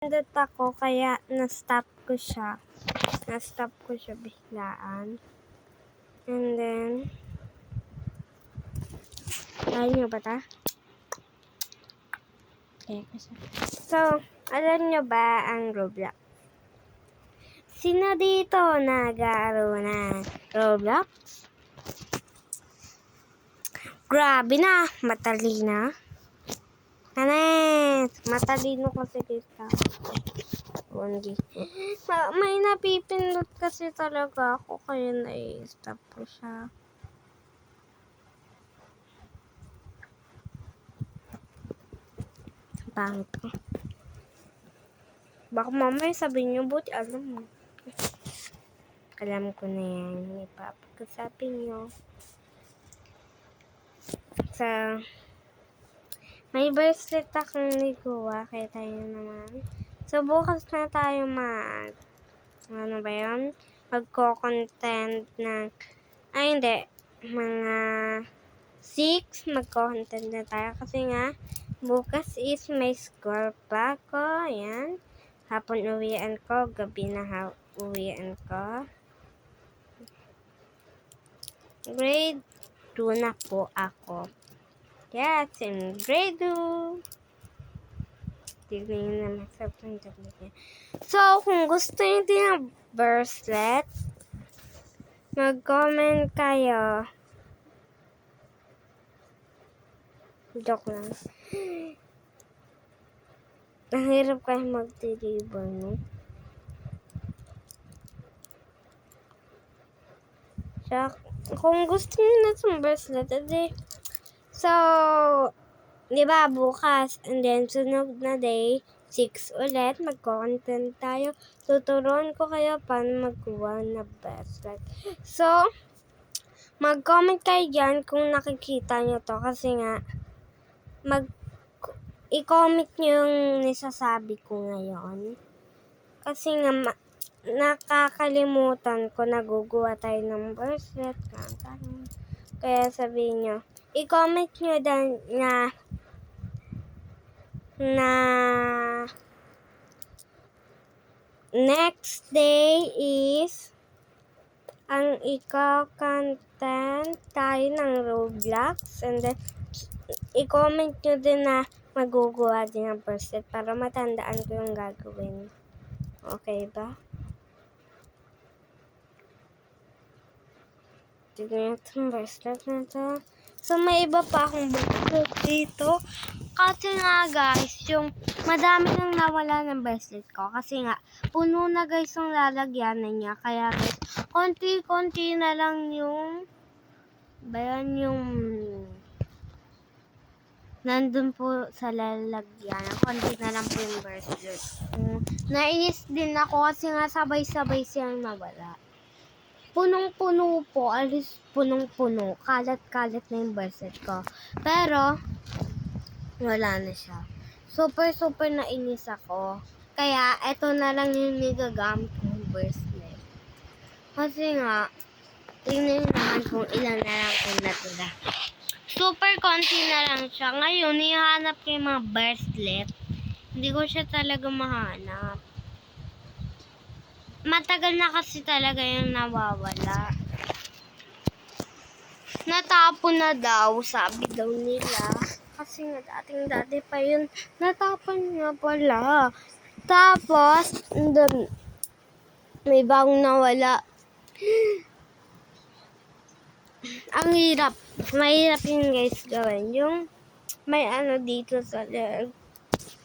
Nandot ako kaya na-stop ko siya. Na-stop ko siya biglaan. And then, alam nyo ba ta? Okay, so, alam nyo ba ang Roblox? Sino dito nag-aaro ng Roblox? Grabe na, matalina. Anes, matalino kasi kita. May napipindot kasi talaga ako kaya na-stop ko siya. Pangit ko. Baka mamaya sabihin nyo, buti alam mo. Alam ko na yan. Ipapagkasapin nyo. May bracelet akong nagawa. Kaya tayo naman. So, bukas na tayo ano ba yun? Magko-content ng, hindi. Mga 6, magko-content na tayo. Kasi nga, bukas is may school pa ko. Ayan. Hapon uwian ko. Gabi na uwian ko. Grade 2 na po ako. Yes, in grade 2. Tignan nyo naman sa punta niya. So, kung gusto nyo din ng bracelet, mag-comment kayo. Joke lang. Nahirap kayo mag-deliver, no? So, kung gusto nyo na itong bracelet, edi, so, di ba, bukas, and then, sunod na day, 6 ulit, magko-content tayo. Tuturuan ko kayo paano magkuha na bracelet. So, mag-comment kayo dyan kung nakikita nyo to, kasi nga, i-comment nyo yung nisasabi ko ngayon. Kasi nga, nakakalimutan ko, naguguha tayo ng bracelet. Kaya sabihin nyo, i-comment nyo dan na next day is ang ika-content tayo ng Roblox, and then i-comment nyo din na maguguha din ng bracelet para matandaan ko yung gagawin. Okay ba? Tignan nyo itong bracelet na ito. So, may iba pa akong bracelet dito. Kasi nga guys, yung madami nang nawala ng bracelet ko. Kasi nga, puno na guys yung lalagyanan niya. Kaya guys, konti-konti na lang yung yung nandun po sa lalagyanan. Konti na lang po yung bracelet. Nainis din ako kasi nga sabay-sabay siyang nawala. Punong-puno po, alis punong-puno. Kalat-kalat na yung bracelet ko. Pero, wala na siya. Super nainis ako. Kaya, eto na lang yung nigagamit kong bracelet. Kasi nga, tingnan naman kung ilan na lang yung natira. Super konti na lang siya. Ngayon, ihanap ko yung mga bracelet. Hindi ko siya talaga mahanap. Matagal na kasi talaga yung nawawala. Natapon na daw, sabi daw nila. Kasi nga dati pa yun. Natapon nga pala. Tapos, may bagong nawala. Ang hirap. Mahirap yun guys gawin. Yung may dito sa leg.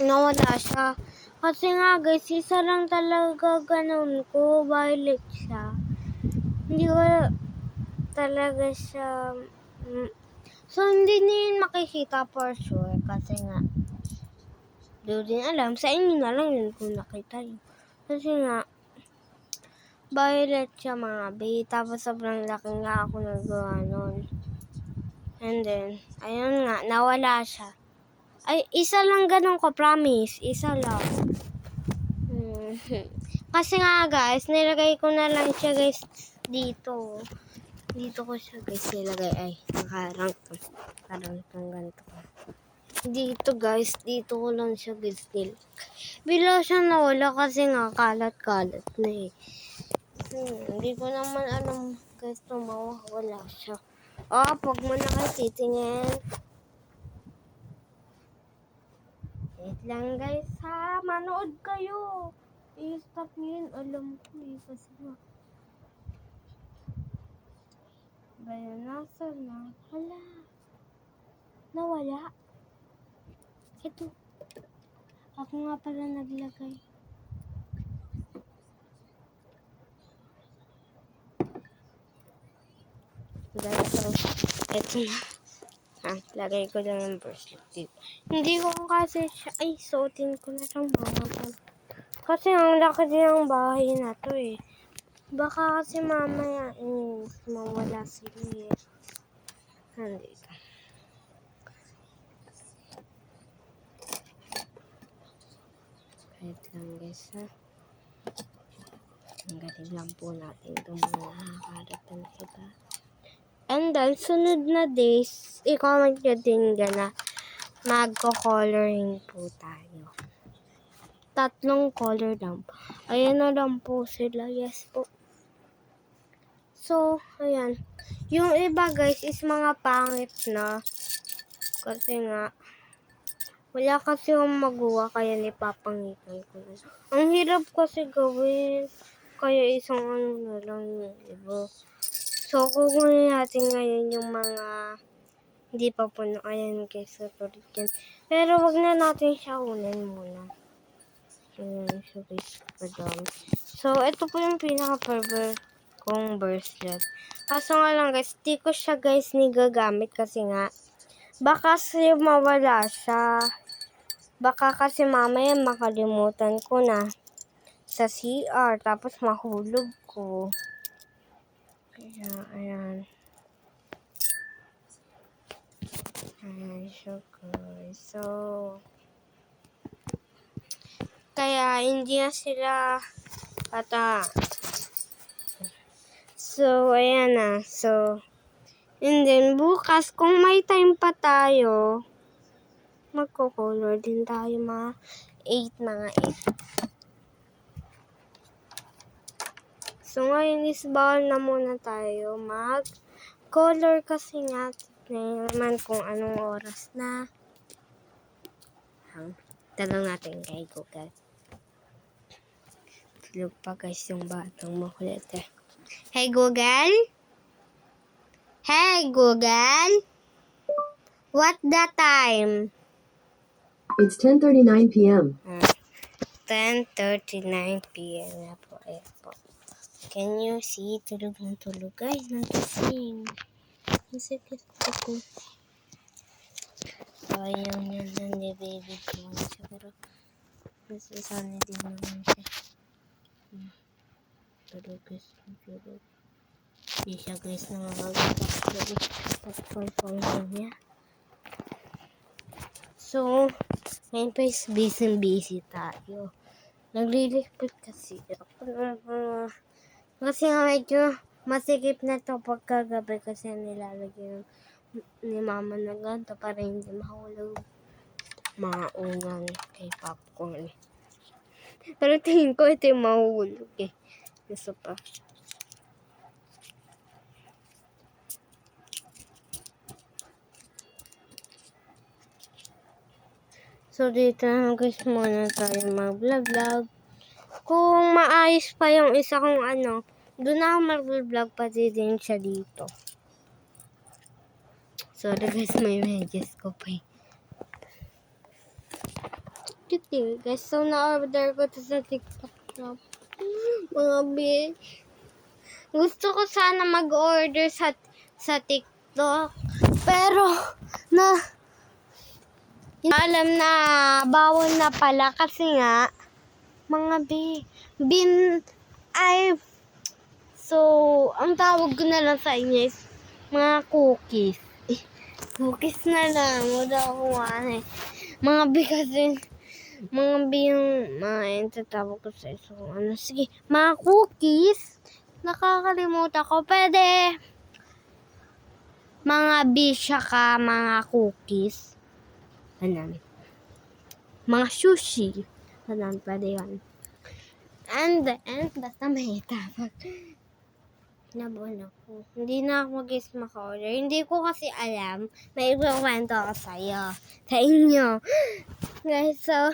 Nawala siya. Kasi nga guys, isa lang talaga ganun ko. Violet siya. Hindi ko talaga siya. So, hindi niyo makikita for sure. Kasi nga, di din alam. Sa inyo na lang yun kung nakita yun. Kasi nga, violet siya mga babe. Tapos sobrang laki nga ako nagawa nun. And then, ayun nga, nawala siya. Ay, isa lang ganun ko, promise. Isa lang. Kasi nga guys, nilagay ko na lang siya guys dito. Dito ko siya guys nilagay. Ay, nakarank to. Parang itong ganito ko. Dito guys, dito ko lang siya guys bila siya nawala kasi nga kalat-kalat na eh. Hindi ko naman alam guys na mawawala siya. Pag mo na kayo titingin. Wait lang guys ha, manood kayo. I-stop nyo yun, alam ko eh, kasi nga. Bayan, nasa na? Wala. Nawala. Ito. Ako nga pala naglagay. Guys, so, ito na. Lagay ko lang yung bracelet. Hindi ko kasi siya, suotin ko na lang mga. Kasi ang laki din ang bahay na to eh. Baka kasi mamaya mawala sila eh. Nandito. Wait lang guys ha. Tanggalin lang po natin itong mga nakakalat ng iba. And then, sunod na days, i-comment nyo din na magko-coloring po tayo. 3 color lang. Ayan na lang po sila. Yes po. So, ayan. Yung iba guys is mga pangit na. Kasi nga, wala kasi yung magawa kaya nipapangitan ko na. Ang hirap kasi gawin. Kaya isang ano na lang yung iba. So, kukunin natin ngayon yung mga hindi pa puno. Ayan guys, tutuloy yan. Pero wag na natin siya unin muna. Ayan siya guys, padami. So, ito po yung pinaka-favorite kong bracelet. Kaso nga lang guys, di ko siya guys nigagamit kasi nga baka kasi mawala siya. Baka kasi mamaya makalimutan ko na sa CR tapos mahulog ko. Kaya, ayan. Ayan siya guys. So, kaya hindi na sila So, ayan na. So, and then bukas kung may time pa tayo, magko-color din tayo mga 8. So, ngayon is bawal na muna tayo mag-color kasi nga tignan naman kung anong oras na. Tanong natin kay Google. Tulog pa guys yung batang makulit eh. Hey Google? Hey Google? What the time? It's 10:39 p.m. 10:39 p.m. na po. Ayan po. Can you see? Tulog ng tulog. Guys, nagising. Nasikit ako. So, ayun yan lang ni baby ko. Pero, nasasana din naman siya. Tulog guys. Tulog. Hindi siya guys nakakagapag. Tapos niya. So, ngayon pa is busy tayo. Naglilipit kasi ako. Kasi nga medyo masikip na to pagkagabi kasi nilalagyan ni mama na ganito para hindi mahulog mga ungan kay popcorn. Pero tingin ko ito yung mahulog eh. Gusto pa. So, dito na guys muna tayo mag-vlog. Kung maayos pa yung isa kong doon ako mag-vlog pati din siya dito. Sorry guys, may medyas ko pa eh. Cute guys. So, na-order ko to sa TikTok shop. Mga bitch. Gusto ko sana mag-order sa TikTok. Pero, alam na bawal na pala kasi nga mga so ang tawag ko na lang sa inyo is mga cookies. Cookies na lang. Wala akong mga kasi mga yung mga tatawag ko sa iso sige, mga cookies. Nakakalimutan ko. Pwede mga bisya ka mga cookies. Ganun. Mga sushi. Ganun, pwede yun. And basta may tapos. Nabuo ako. Hindi na ako guys maka-order. Hindi ko kasi alam. May ikwento ako sa'yo. Sa inyo. Guys, so,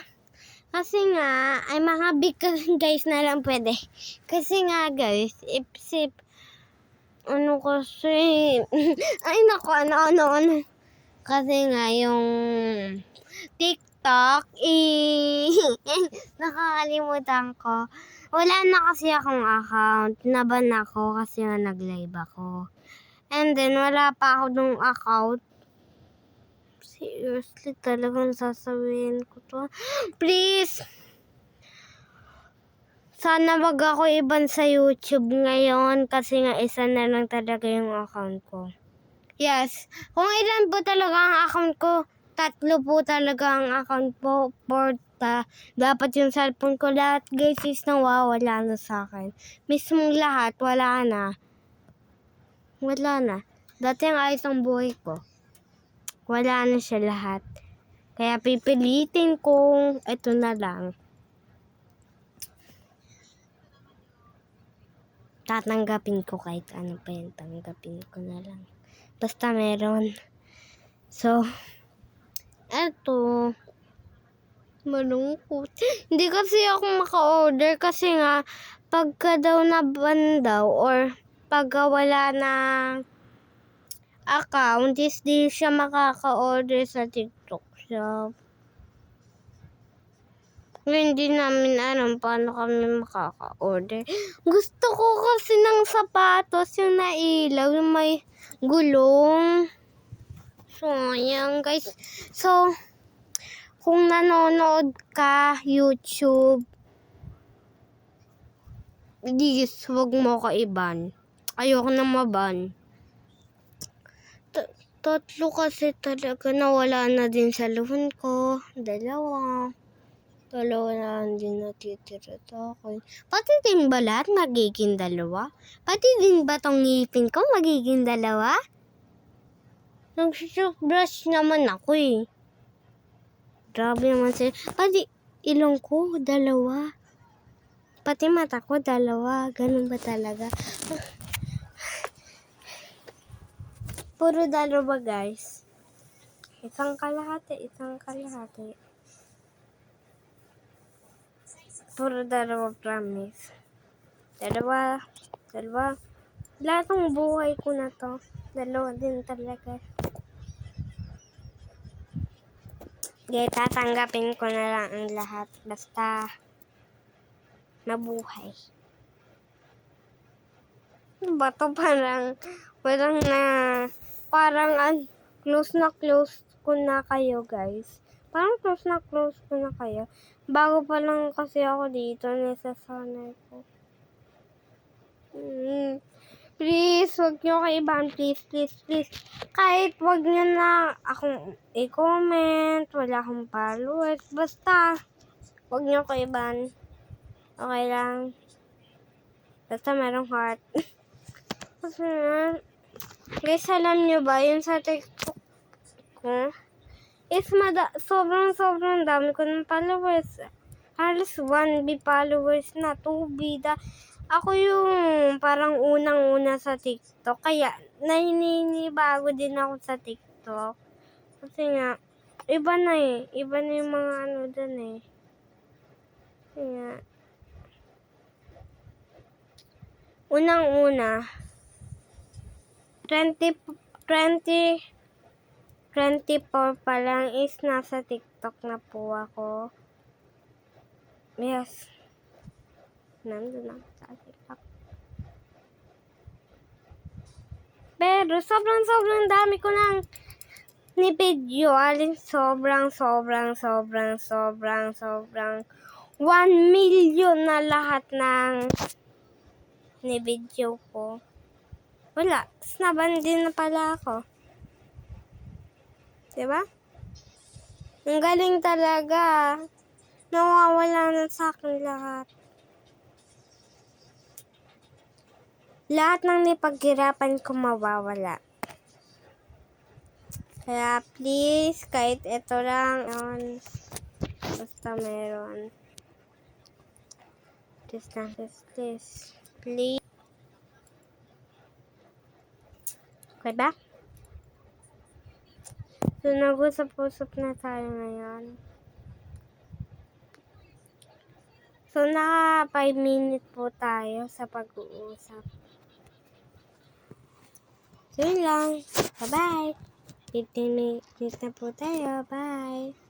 kasi nga, ay mga big guys na lang pwede. Kasi nga guys, if ano kasi, ay naku, ano. Kasi nga, yung TikTok, nakakalimutan ko. Wala na kasi akong account. Naban ako kasi nga nag-live ako. And then, wala pa ako nung account. Seriously, talagang sasabihin ko to. Please! Sana wag ako iban sa YouTube ngayon kasi nga isa na lang talaga yung account ko. Yes. Kung ilan po talaga ang account ko, 3 po talaga ang account po. 4 dapat yung cellphone ko lahat guys is nawawala na sa akin. Mismong lahat, wala na. Wala na. Dati ang ayos ang buhay ko. Wala na siya lahat. Kaya pipilitin kong ito na lang. Tatanggapin ko kahit ano pa yun. Tanggapin ko na lang. Basta meron. So, eto. Malungkot. Hindi kasi ako maka-order kasi nga pagka daw naban daw or pagka wala na account is di siya makaka-order sa TikTok shop. Hindi namin alam paano kami makaka-order. Gusto ko kasi ng sapatos yung nailaw, yung may gulong. Sayang guys. So, kung nanonood ka, YouTube, please, huwag mo ka iban. Ayoko na maban. Tatlo kasi talaga nawala na din sa luhon ko. Dalawa na lang din natitira sa akin. Pati din ba lahat magiging dalawa? Pati din ba tong ngipin ko magiging dalawa? Nag-brush naman ako eh. Grabe naman siya. Pati ilong ko, dalawa. Pati mata ko, dalawa. Ganun ba talaga? Puro dalawa, guys. Isang kalahati. Puro dalawa, promise. Dalawa. Lahat ng buhay ko na to. Dalawa din talaga. Kaya tatanggapin ko na lang ang lahat. Basta mabuhay. Diba to parang close ko na kayo guys. Parang close ko na kayo. Bago pa lang kasi ako dito, nasasanay ko. Please, wag nyo kaibahan. Please. Kahit wag nyo na akong i-comment, wala akong followers. Basta, wag nyo kaibahan. Okay lang. Basta merong heart. Kasi guys, alam nyo ba, yun sa TikTok ko, is sobrang dami ko ng followers. Halos 1B followers na, 2B. Ako yung parang unang-una sa TikTok. Kaya, naninibago din ako sa TikTok. Kasi nga, iba na eh. Iba na yung mga ano dun eh. Kaya, unang-una, 24 pa lang is nasa TikTok na po ako. Yes. Nandun ako sa TikTok. Pero sobrang dami ko nang ni-video. Alin sobrang 1 million na lahat ng ni-video ko. Wala. Snaban din na pala ako. Diba? Ang galing talaga. Nawawala na sa akin lahat. Lahat ng nipaghirapan ko mawawala. Kaya please, kahit ito lang, yun, basta meron. Please lang, please. Please. Okay ba? So, nag-usap-usap na tayo ngayon. So, naka 5 minutes po tayo sa pag-uusap. So, yun lang. Bye-bye. 15 minutes na po tayo. Bye.